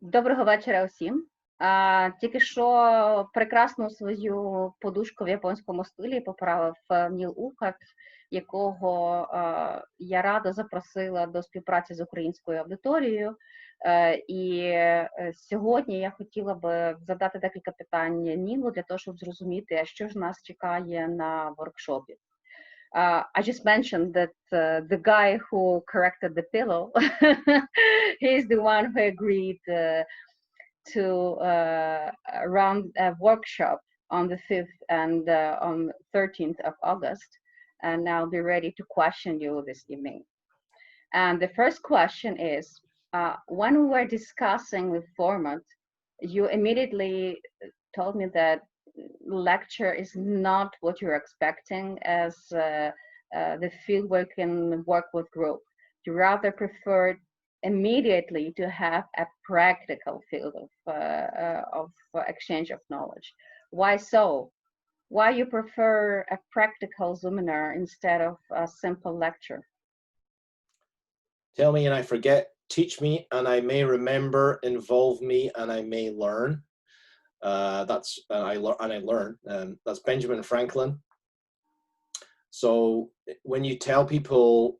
Доброго вечора усім. Тільки що прекрасну свою подушку в японському стилі поправив Ніл Урquhart, якого я радо запросила до співпраці з українською аудиторією. І сьогодні я хотіла би задати декілька питань Нілу для того, щоб зрозуміти, що ж нас чекає на воркшопі. I just mentioned that the guy who corrected the pillow, he's the one who agreed to run a workshop on the 5th and on 13th of August, and I'll be ready to question you this evening. And the first question is, when we were discussing the format, you immediately told me that lecture is not what you're expecting as the field where you can work with group. You rather prefer immediately to have a practical field of exchange of knowledge. Why so? Why you prefer a practical seminar instead of a simple lecture? Tell me and I forget, teach me and I may remember, involve me and I may learn. That's Benjamin Franklin. So when you tell people,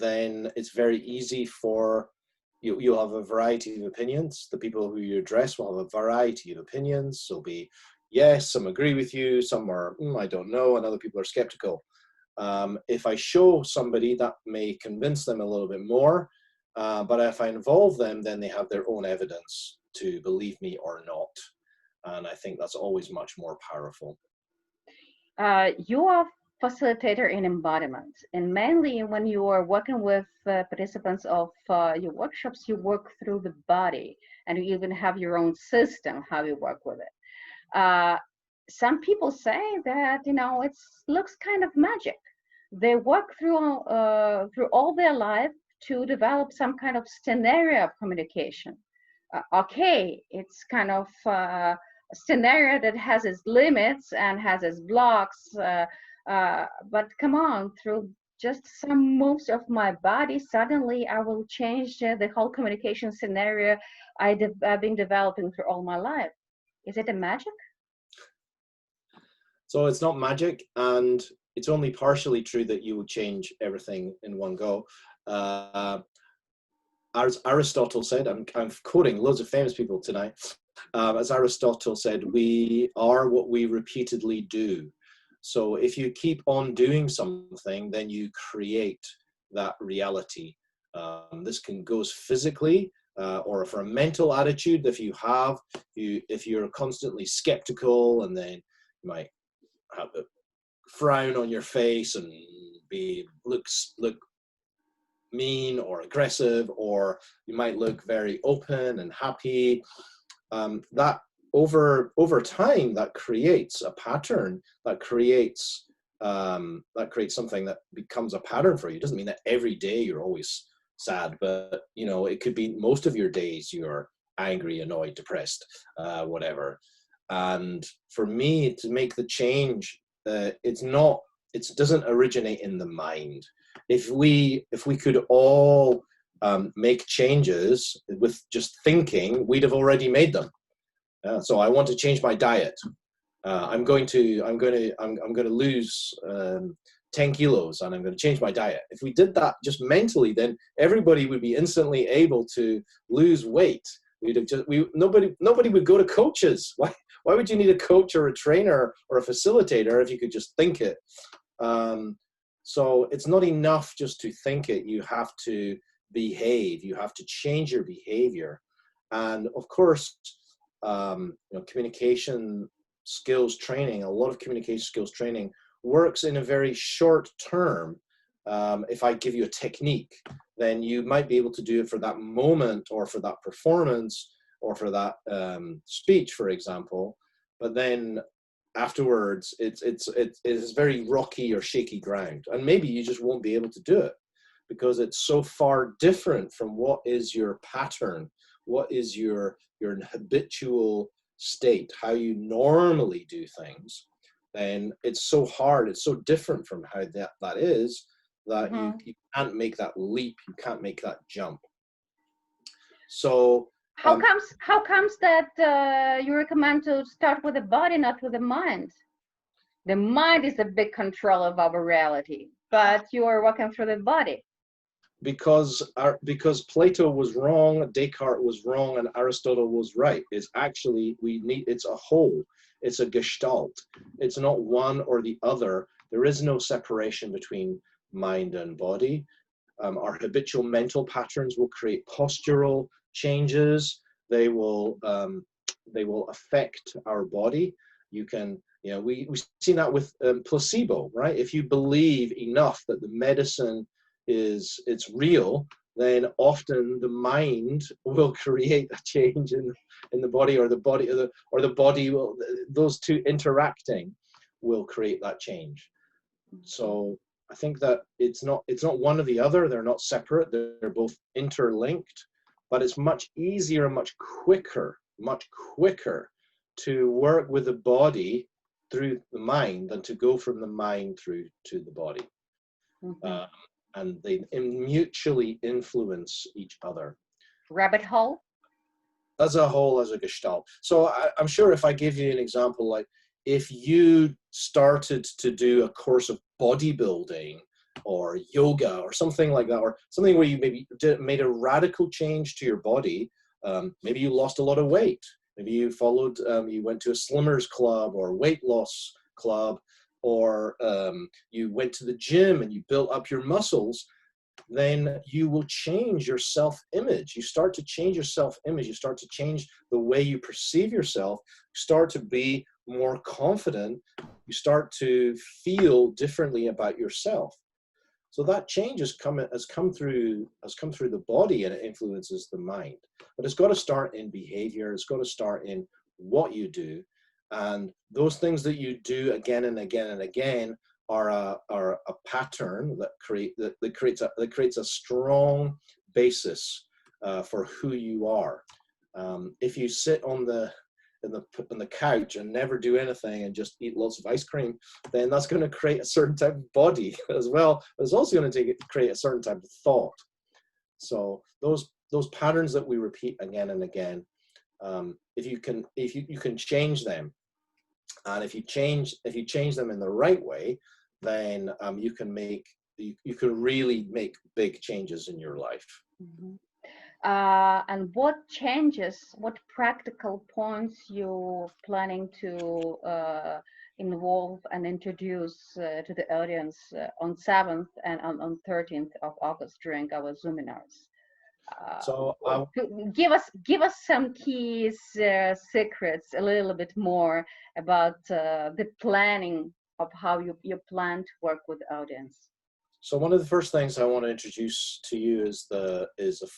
then it's very easy for you'll have a variety of opinions. The people who you address will have a variety of opinions. So be yes, some agree with you, some are I don't know, and other people are skeptical. If I show somebody, that may convince them a little bit more, but if I involve them, then they have their own evidence to believe me or not. And I think that's always much more powerful. You are facilitator in embodiment, and mainly when you are working with participants of your workshops, you work through the body, and you even have your own system how you work with it. Some people say that it looks kind of magic. They work through all their life to develop some kind of scenario of communication. Okay, it's kind of a scenario that has its limits and has its blocks, but come on, through just some moves of my body, suddenly I will change the whole communication scenario I've been developing through all my life. Is it a magic? So it's not magic, and it's only partially true that you will change everything in one go. As Aristotle said, I'm quoting loads of famous people tonight. As Aristotle said, we are what we repeatedly do. So if you keep on doing something, then you create that reality. This can go physically or for a mental attitude. If you're constantly skeptical, and then you might have a frown on your face and look mean or aggressive, or you might look very open and happy. That over time, that creates a pattern, that creates something that becomes a pattern for you. It doesn't mean that every day you're always sad, but it could be most of your days you're angry, annoyed, depressed, whatever. And for me to make the change, it doesn't originate in the mind. If we could all make changes with just thinking, we'd have already made them. So I want to change my diet. I'm going to lose 10 kilos, and I'm going to change my diet. If we did that just mentally, then everybody would be instantly able to lose weight. Nobody would go to coaches. Why would you need a coach or a trainer or a facilitator if you could just think it? So it's not enough just to think it. You have to behave. You have to change your behavior. And of course, communication skills training, a lot of communication skills training works in a very short term. If I give you a technique, then you might be able to do it for that moment or for that performance or for that speech, for example. But then afterwards, it is very rocky or shaky ground, and maybe you just won't be able to do it because it's so far different from what is your pattern, what is your habitual state, how you normally do things. Then it's so hard, it's so different from how that is, that you can't make that leap, you can't make that jump. So How comes that you recommend to start with the body, not with the mind? The mind is a big control of our reality, but you are working through the body. Because Plato was wrong, Descartes was wrong, and Aristotle was right. It's actually, it's a whole, it's a gestalt. It's not one or the other. There is no separation between mind and body. Our habitual mental patterns will create postural changes. They will affect our body. You can, we've seen that with placebo, right? If you believe enough that the medicine it's real, then often the mind will create a change in the body, or the body will, those two interacting will create that change. So I think that it's not one or the other. They're not separate. They're both interlinked, but it's much easier and much quicker to work with the body through the mind than to go from the mind through to the body. Mm-hmm. And they mutually influence each other. Rabbit hole? As a whole, as a gestalt. So I'm sure if I give you an example, like if you started to do a course of bodybuilding or yoga or something like that, or something where you maybe made a radical change to your body, maybe you lost a lot of weight, maybe you followed, you went to a slimmers club or weight loss club, or you went to the gym and you built up your muscles, then you will change your self-image. You start to change your self-image. You start to change the way you perceive yourself. You start to be more confident. You start to feel differently about yourself. So that change has come through the body, and it influences the mind. But it's got to start in behavior. It's got to start in what you do. And those things that you do again and again and again are a pattern that creates a strong basis for who you are. If you sit on the couch and never do anything and just eat lots of ice cream, then that's going to create a certain type of body as well. But it's also going to create a certain type of thought. So those patterns that we repeat again and again, if you can change them, and if you change them in the right way, then you can really make big changes in your life. Mm-hmm. And what practical points you planning to involve and introduce to the audience on 7th and on 13th of August during our Zoominars? So give us some key secrets, a little bit more about the planning of how you plan to work with the audience. So one of the first things I want to introduce to you is the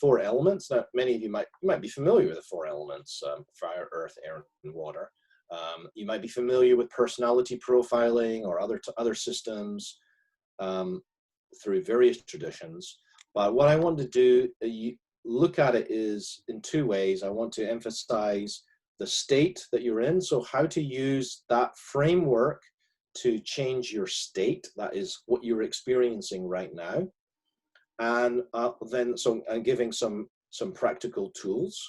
4 elements. Now, many of you might be familiar with the 4 elements: fire, earth, air, and water. You might be familiar with personality profiling or other systems through various traditions. But what I want to do, look at it is in 2 ways. I want to emphasize the state that you're in, so how to use that framework to change your state, that is what you're experiencing right now, and then giving some practical tools.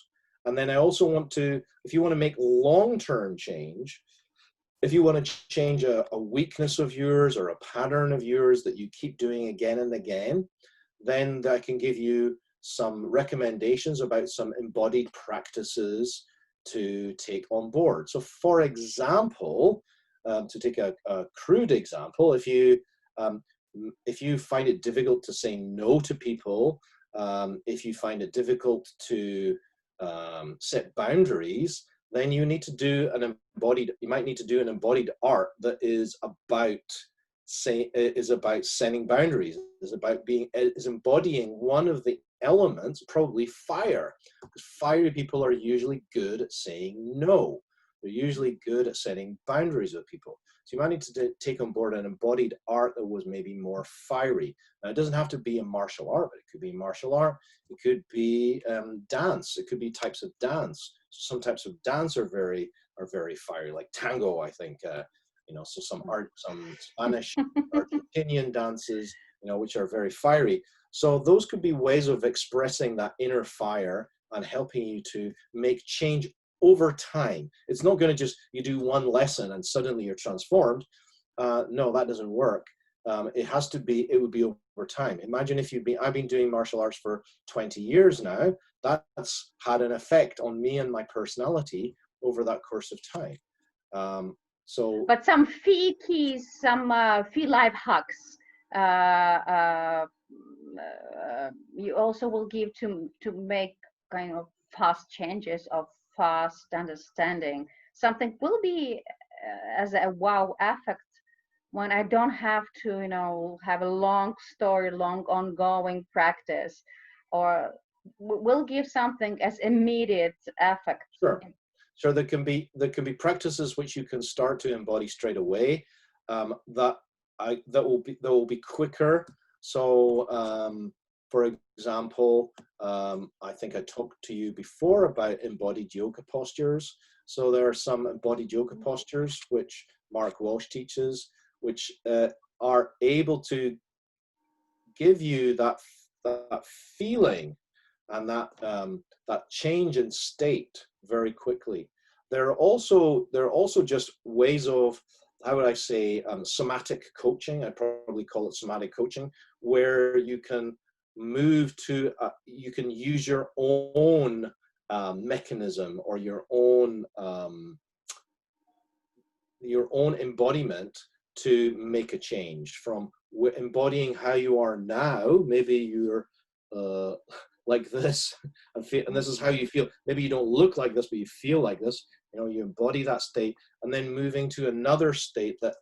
And then I also want to, if you want to make long-term change, if you want to change a weakness of yours or a pattern of yours that you keep doing again and again, then I can give you some recommendations about some embodied practices to take on board. So for example, to take a crude example, if you find it difficult to say no to people, if you find it difficult to set boundaries, then you need to do you might need to do an embodied art that is about setting boundaries, is embodying one of the elements, probably fire, because fiery people are usually good at saying no. They're usually good at setting boundaries with people. So you might need to take on board an embodied art that was maybe more fiery. Now, it doesn't have to be a martial art, but it could be martial art. It could be dance. It could be types of dance. Some types of dance are very fiery, like tango, I think. So some Spanish, Argentinian dances, which are very fiery. So those could be ways of expressing that inner fire and helping you to make change over time. It's not going to just, you do one lesson and suddenly you're transformed. No, that doesn't work. It has to be, it would be over time. Imagine if I've been doing martial arts for 20 years now. That's had an effect on me and my personality over that course of time. But some keys, some life hacks, you also will give to make kind of fast changes of fast understanding. Something will be as a wow effect when I don't have to, have a long story, long ongoing practice, or will give something as immediate effect. Sure, there can be practices which you can start to embody straight away, that will be quicker. So for example, I think I talked to you before about embodied yoga postures. So there are some embodied yoga postures which Mark Walsh teaches, which are able to give you that feeling and that change in state very quickly. There are also just ways of, how would I say, somatic coaching. I'd probably call it somatic coaching, where you can move to, you can use your own mechanism or your own embodiment to make a change from embodying how you are now. Maybe you're like this, and this is how you feel. Maybe you don't look like this, but you feel like this. You embody that state, and then moving to another state that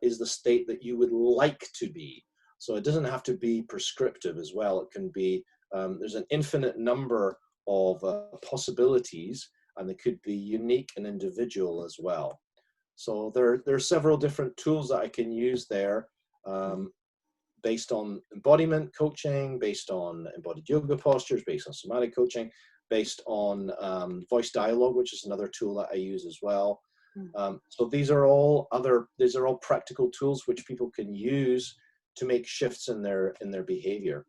is the state that you would like to be. So it doesn't have to be prescriptive as well. It can be, there's an infinite number of possibilities, and they could be unique and individual as well. So there are several different tools that I can use there, based on embodiment coaching, based on embodied yoga postures, based on somatic coaching, based on voice dialogue, which is another tool that I use as well. So these are all practical tools which people can use to make shifts in their behavior.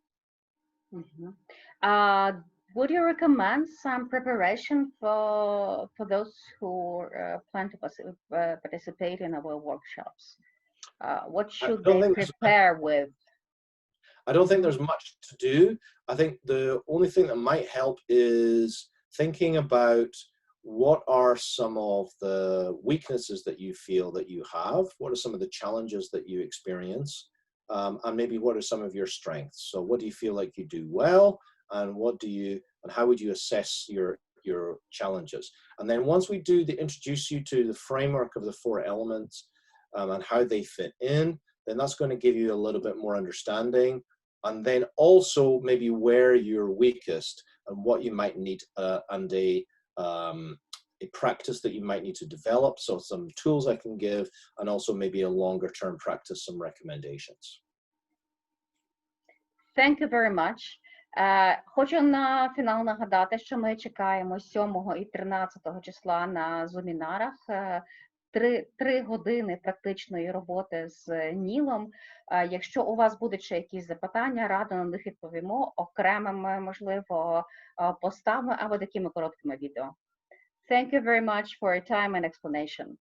Would you recommend some preparation for those who plan to participate in our workshops? What should they prepare with? I don't think there's much to do. I think the only thing that might help is thinking about what are some of the weaknesses that you feel that you have, what are some of the challenges that you experience, and maybe what are some of your strengths. So what do you feel like you do well, and how would you assess your challenges? And then once we introduce you to the framework of the 4 elements and how they fit in, then that's going to give you a little bit more understanding, and then also maybe where you're weakest and what you might need, and a practice that you might need to develop. So some tools I can give, and also maybe a longer term practice, some recommendations. Thank you very much. Хочу на фінал нагадати, що ми чекаємо 7 і 13 числа на зумінарах. 3 години практичної роботи з Нілом. Якщо у вас будуть ще якісь запитання, радо на них відповімо окремими, можливо, постами або такими короткими відео. Thank you very much for your time and explanation.